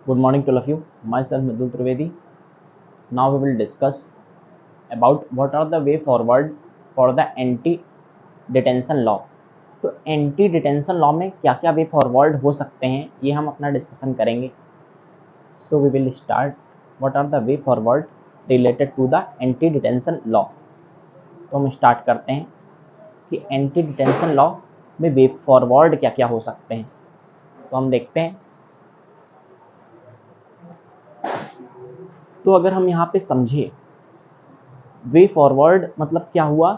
Good morning to all of you. Myself Midul Trivedi. Now we will discuss about what are the way forward for the anti detention law. तो anti detention law में क्या क्या way forward हो सकते हैं ये हम अपना डिस्कशन करेंगे. So we will start what are the way forward related to the anti detention law. तो हम स्टार्ट करते हैं कि एंटी डिटेंशन लॉ में वे फॉरवर्ड क्या क्या हो सकते हैं. तो हम देखते हैं. तो अगर हम यहाँ पे समझे वे फॉरवर्ड मतलब क्या हुआ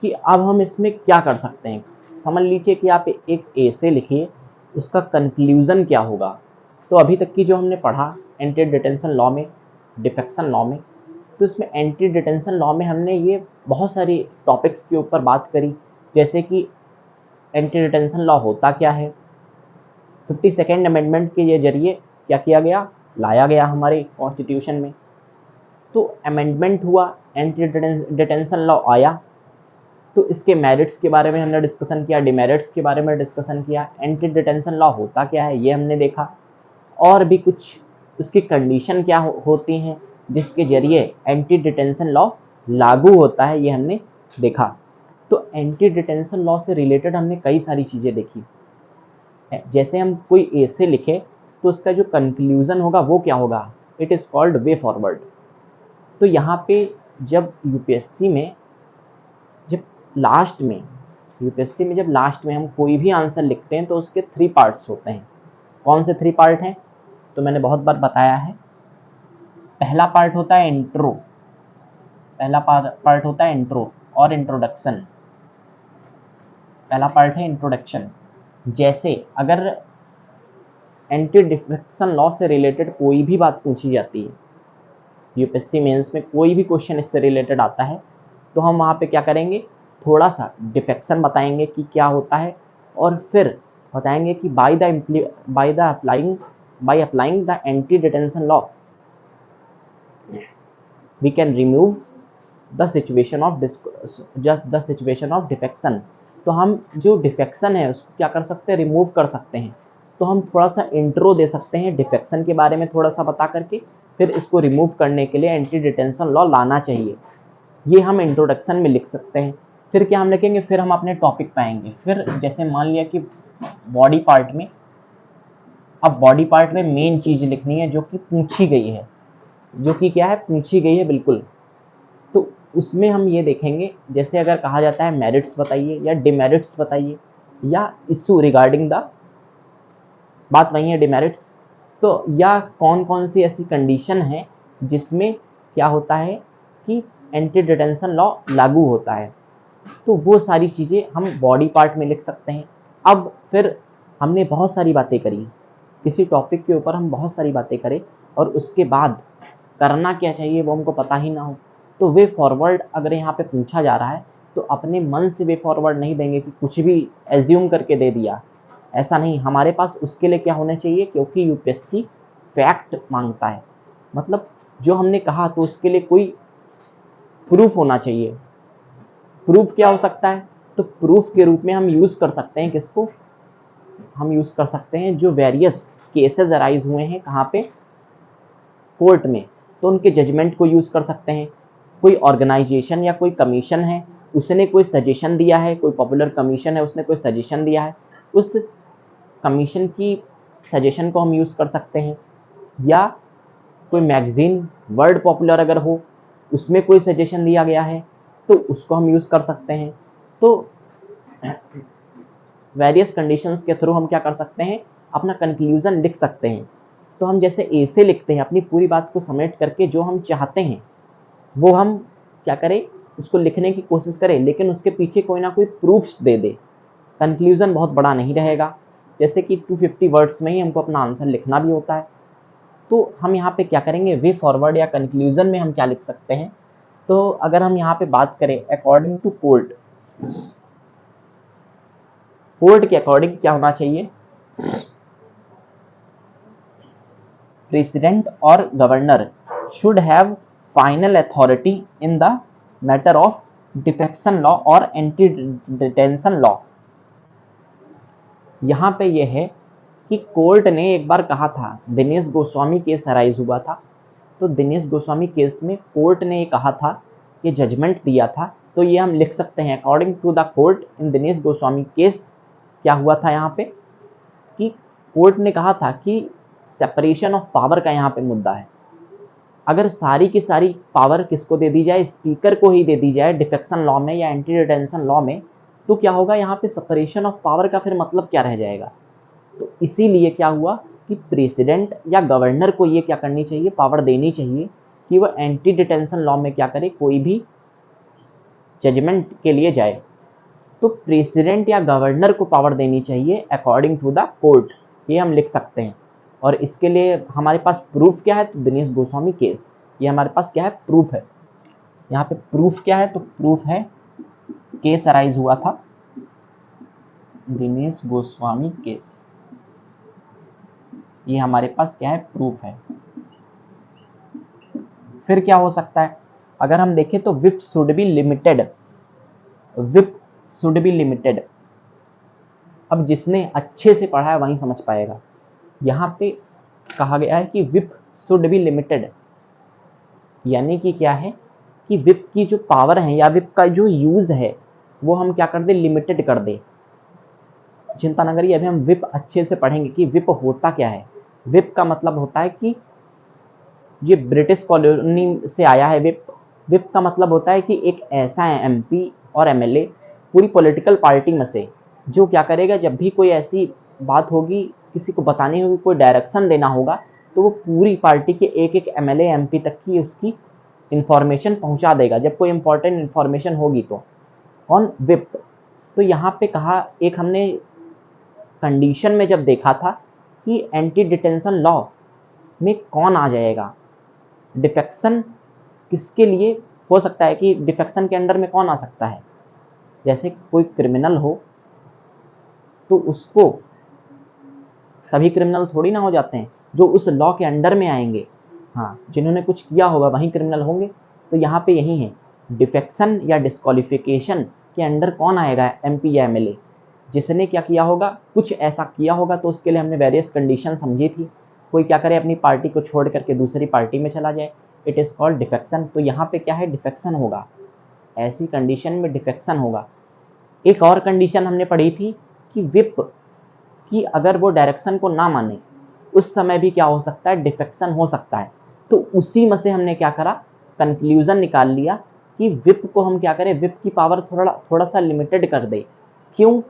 कि अब हम इसमें क्या कर सकते हैं. समझ लीजिए कि आप एक ऐसे लिखिए, उसका कंक्लूजन क्या होगा. तो अभी तक की जो हमने पढ़ा एंटी डिटेंशन लॉ में, डिफेक्शन लॉ में, तो इसमें एंटी डिटेंशन लॉ में हमने ये बहुत सारी टॉपिक्स के ऊपर बात करी. जैसे कि एंटी डिटेंशन लॉ होता क्या है, 52nd अमेंडमेंट के ये जरिए क्या किया गया, लाया गया हमारे कॉन्स्टिट्यूशन में. तो अमेंडमेंट हुआ, एंटी डिटेंशन लॉ आया, तो इसके मेरिट्स के बारे में हमने डिस्कशन किया, डिमेरिट्स के बारे में डिस्कशन किया, एंटी डिटेंशन लॉ होता क्या है ये हमने देखा, और भी कुछ उसकी कंडीशन क्या होती हैं जिसके जरिए एंटी डिटेंशन लॉ लागू होता है ये हमने देखा. तो एंटी डिटेंशन लॉ से रिलेटेड हमने कई सारी चीज़ें देखी. जैसे हम कोई ऐसे लिखे तो उसका जो कंक्लूजन होगा वो क्या होगा, it is called way forward. तो यहाँ पे जब यूपीएससी में जब लास्ट में हम कोई भी आंसर लिखते हैं तो उसके 3 पार्ट्स होते हैं. कौन से 3 पार्ट हैं, तो मैंने बहुत बार बताया है. पहला पार्ट होता है इंट्रो, और इंट्रोडक्शन. पहला पार्ट है इंट्रोडक्शन. जैसे अगर एंटी डिफेक्शन लॉ से रिलेटेड कोई भी बात पूछी जाती है, यूपीएससी मेंस में कोई भी क्वेश्चन इससे रिलेटेड आता है, तो हम वहाँ पे क्या करेंगे, थोड़ा सा डिफेक्शन बताएंगे कि क्या होता है, और फिर बताएंगे कि by applying the anti detention law we can remove the situation of defection. तो हम जो डिफेक्शन है उसको क्या कर सकते हैं, रिमूव कर सकते हैं. तो हम थोड़ा सा इंट्रो दे सकते हैं डिफेक्शन के बारे में थोड़ा सा बता करके, फिर इसको रिमूव करने के लिए एंटी डिटेंशन लॉ लाना चाहिए, ये हम इंट्रोडक्शन में लिख सकते हैं. फिर क्या हम लिखेंगे, फिर हम अपने टॉपिक पे आएंगे. फिर जैसे मान लिया कि बॉडी पार्ट में मेन चीज़ लिखनी है जो कि पूछी गई है, बिल्कुल. तो उसमें हम ये देखेंगे, जैसे अगर कहा जाता है मेरिट्स बताइए या डिमेरिट्स बताइए, या इशू रिगार्डिंग द, बात वही है डिमेरिट्स. तो या कौन कौन सी ऐसी कंडीशन है जिसमें क्या होता है कि एंटी डिटेंशन लॉ लागू होता है, तो वो सारी चीज़ें हम बॉडी पार्ट में लिख सकते हैं. अब फिर हमने बहुत सारी बातें करी, किसी टॉपिक के ऊपर हम बहुत सारी बातें करें और उसके बाद करना क्या चाहिए वो हमको पता ही ना हो, तो वे फॉरवर्ड अगर यहाँ पे पूछा जा रहा है तो अपने मन से वे फॉरवर्ड नहीं देंगे कि कुछ भी एज्यूम करके दे दिया. ऐसा नहीं, हमारे पास उसके लिए क्या होना चाहिए, क्योंकि यूपीएससी फैक्ट मांगता है, मतलब जो हमने कहा तो उसके लिए कोई प्रूफ होना चाहिए. प्रूफ क्या हो सकता है, तो प्रूफ के रूप में हम यूज़ कर सकते हैं किसको, हम यूज़ कर सकते हैं जो वेरियस केसेस अराइज हुए हैं कहाँ पे, कोर्ट में, तो उनके जजमेंट को यूज़ कर सकते हैं. कोई ऑर्गेनाइजेशन या कोई कमीशन है, उसने कोई सजेशन दिया है, कोई पॉपुलर कमीशन है उसने कोई सजेशन दिया है, उस कमीशन की सजेशन को हम यूज़ कर सकते हैं. या कोई मैगजीन वर्ल्ड पॉपुलर अगर हो, उसमें कोई सजेशन दिया गया है तो उसको हम यूज़ कर सकते हैं. तो वेरियस कंडीशंस के थ्रू हम क्या कर सकते हैं, अपना कंक्लूजन लिख सकते हैं. तो हम जैसे ऐसे लिखते हैं, अपनी पूरी बात को समेट करके जो हम चाहते हैं वो हम क्या करें, उसको लिखने की कोशिश करें, लेकिन उसके पीछे कोई ना कोई प्रूफ्स दे दे. कंक्लूजन बहुत बड़ा नहीं रहेगा, जैसे कि 250 वर्ड्स में ही हमको अपना आंसर लिखना भी होता है. तो हम यहाँ पे क्या करेंगे, वे फॉरवर्ड या कंक्लूजन में हम क्या लिख सकते हैं. तो अगर हम यहाँ पे बात करें अकॉर्डिंग टू कोर्ट के अकॉर्डिंग क्या होना चाहिए, प्रेसिडेंट और governor should have final authority in the matter of defection law और एंटी डिटेंशन लॉ. यहाँ पे ये है कि कोर्ट ने एक बार कहा था, दिनेश गोस्वामी केस अराइज हुआ था, तो दिनेश गोस्वामी केस में कोर्ट ने ये कहा था, ये जजमेंट दिया था, तो ये हम लिख सकते हैं according to the court in Dinesh Goswami case क्या हुआ था यहाँ पे कि कोर्ट ने कहा था कि सेपरेशन ऑफ पावर का यहाँ पे मुद्दा है। अगर सारी की सारी पावर किसको दे दी जाए, स्पीकर को ही दे दी जाए डिफेक्शन लॉ में या एंटी डिटेंशन लॉ में, तो क्या होगा यहाँ पे सेपरेशन ऑफ पावर का फिर मतलब क्या रह जाएगा। तो इसीलिए क्या हुआ कि प्रेसिडेंट या गवर्नर को ये क्या करनी चाहिए, पावर देनी चाहिए कि वो एंटी डिटेंशन लॉ में क्या करे, कोई भी जजमेंट के लिए जाए। तो प्रेसिडेंट या गवर्नर को पावर देनी चाहिए अकॉर्डिंग टू द कोर्ट, ये हम लिख सकते हैं। और इसके लिए हमारे पास प्रूफ क्या है, तो दिनेश गोस्वामी केस, ये हमारे पास क्या है, प्रूफ है। यहाँ पे प्रूफ क्या है, तो प्रूफ है केस अराइज हुआ था, दिनेश गोस्वामी केस, ये हमारे पास क्या है, प्रूफ है। फिर क्या हो सकता है, अगर हम देखें तो whip should be limited, whip should be limited. अब जिसने अच्छे से पढ़ा है वही समझ पाएगा। यहाँ पे कहा गया है कि विप शुड बी लिमिटेड, यानी कि क्या है कि विप की जो पावर है या विप का जो यूज है वो हम क्या कर दे, लिमिटेड कर दे। चिंता न करिए, अभी हम विप अच्छे से पढ़ेंगे कि विप होता क्या है। विप का मतलब होता है कि ये ब्रिटिश कॉलोनी से आया है विप। विप का मतलब होता है कि एक ऐसा एमपी और एमएलए पूरी पॉलिटिकल पार्टी में से जो क्या करेगा, जब भी कोई ऐसी बात होगी, किसी को बतानी होगी, कोई डायरेक्शन देना होगा, तो वो पूरी पार्टी के एक एक एमएलए एमपी तक की उसकी इंफॉर्मेशन पहुंचा देगा जब कोई इंपॉर्टेंट इंफॉर्मेशन होगी तो। ऑन विप, तो यहाँ पे कहा, एक हमने कंडीशन में जब देखा था कि एंटी डिटेंशन लॉ में कौन आ जाएगा, डिफेक्शन किसके लिए हो सकता है, कि डिफेक्शन के अंडर में कौन आ सकता है। जैसे कोई क्रिमिनल हो तो उसको, सभी क्रिमिनल थोड़ी ना हो जाते हैं, जो उस लॉ के अंडर में आएंगे, हाँ, जिन्होंने कुछ किया होगा वही क्रिमिनल होंगे। तो यहाँ पे यही है, डिफेक्शन या डिस्क्वालिफिकेशन के अंडर कौन आएगा, एमपी या एमएलए, जिसने क्या किया होगा, कुछ ऐसा किया होगा। तो उसके लिए हमने वेरियस कंडीशन समझी थी। कोई क्या करे, अपनी पार्टी को छोड़ करके दूसरी पार्टी में चला जाए, इट इज़ कॉल्ड डिफेक्शन। तो यहाँ पे क्या है, डिफेक्शन होगा, ऐसी कंडीशन में डिफेक्शन होगा। एक और कंडीशन हमने पढ़ी थी कि विप कि अगर वो डायरेक्शन को ना माने उस समय भी क्या हो सकता है, डिफेक्शन हो सकता है। तो उसी में से हमने क्या करा, कंक्लूजन निकाल लिया कि विप को हम क्या करें, विप की पावर थोड़ा सा लिमिटेड कर दे। क्यों,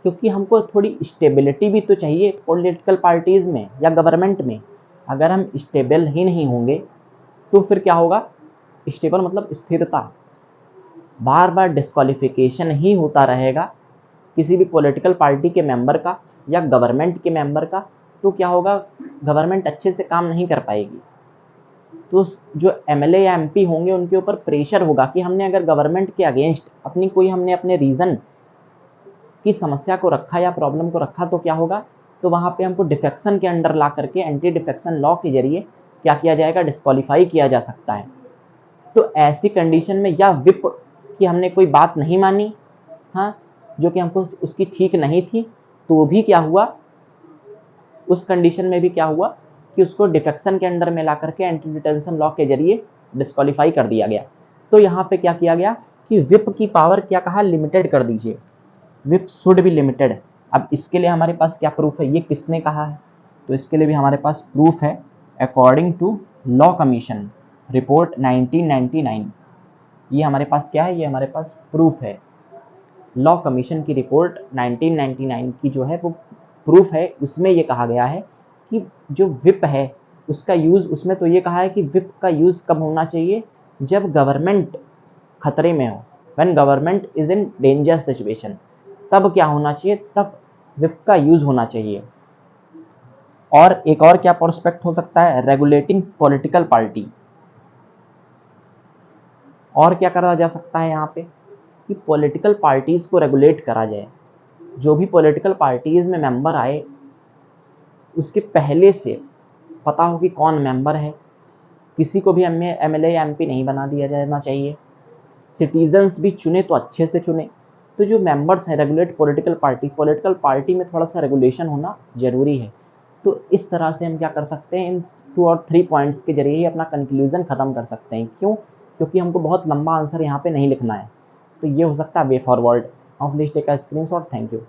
क्योंकि हमको थोड़ी स्टेबिलिटी भी तो चाहिए पॉलिटिकल पार्टीज़ में या गवर्नमेंट में। अगर हम स्टेबल ही नहीं होंगे तो फिर क्या होगा, स्टेबल मतलब स्थिरता, बार बार डिस्क्वालिफिकेशन ही होता रहेगा किसी भी पॉलिटिकल पार्टी के मेंबर का या गवर्नमेंट के मेंबर का, तो क्या होगा, गवर्नमेंट अच्छे से काम नहीं कर पाएगी। तो जो एमएलए या एमपी होंगे उनके ऊपर प्रेशर होगा कि हमने अगर गवर्नमेंट के अगेंस्ट हमने अपने रीज़न की समस्या को रखा या प्रॉब्लम को रखा, तो क्या होगा, तो वहाँ पे हमको डिफेक्शन के अंडर ला करके एंटी डिफेक्शन लॉ के जरिए क्या किया जाएगा, डिस्क्वालीफाई किया जा सकता है। तो ऐसी कंडीशन में, या विप की हमने कोई बात नहीं मानी, हाँ, जो कि हमको उसकी ठीक नहीं थी, तो भी क्या हुआ, उस कंडीशन में भी क्या हुआ कि उसको डिफेक्शन के अंडर में ला करके एंटी डिटेंशन लॉ के जरिए डिस्क्वालीफाई कर दिया गया। तो यहाँ पे क्या किया गया कि विप की पावर क्या कहा, लिमिटेड कर दीजिए, विप शुड बी लिमिटेड। अब इसके लिए हमारे पास क्या प्रूफ है, ये किसने कहा है, तो इसके लिए भी हमारे पास प्रूफ है according to law commission report 1999। ये हमारे पास क्या है, ये हमारे पास प्रूफ है, लॉ कमीशन की रिपोर्ट 1999 की जो है वो प्रूफ है। उसमें ये कहा गया है कि जो विप है उसका यूज़, उसमें तो ये कहा है कि विप का यूज़ कब होना चाहिए, जब गवर्नमेंट खतरे में हो, when government is in danger situation, तब क्या होना चाहिए, तब विप का यूज़ होना चाहिए। और एक और क्या प्रोस्पेक्ट हो सकता है, रेगुलेटिंग पॉलिटिकल पार्टी। और क्या करा जा सकता है यहाँ पे कि पॉलिटिकल पार्टीज़ को रेगुलेट करा जाए। जो भी पॉलिटिकल पार्टीज़ में मेंबर आए उसके पहले से पता हो कि कौन मेंबर है, किसी को भी एमएलए या एमपी नहीं बना दिया जाना चाहिए। सिटीजन्स भी चुने तो अच्छे से चुने। तो जो मेंबर्स हैं, रेगुलेट पॉलिटिकल पार्टी में थोड़ा सा रेगुलेशन होना ज़रूरी है। तो इस तरह से हम क्या कर सकते हैं, इन 2 और 3 पॉइंट्स के जरिए ही अपना कंक्लूजन ख़त्म कर सकते हैं। क्यों? क्योंकि हमको बहुत लंबा आंसर यहाँ पे नहीं लिखना है। तो ये हो सकता है way forward. Now please take a screenshot. Thank you.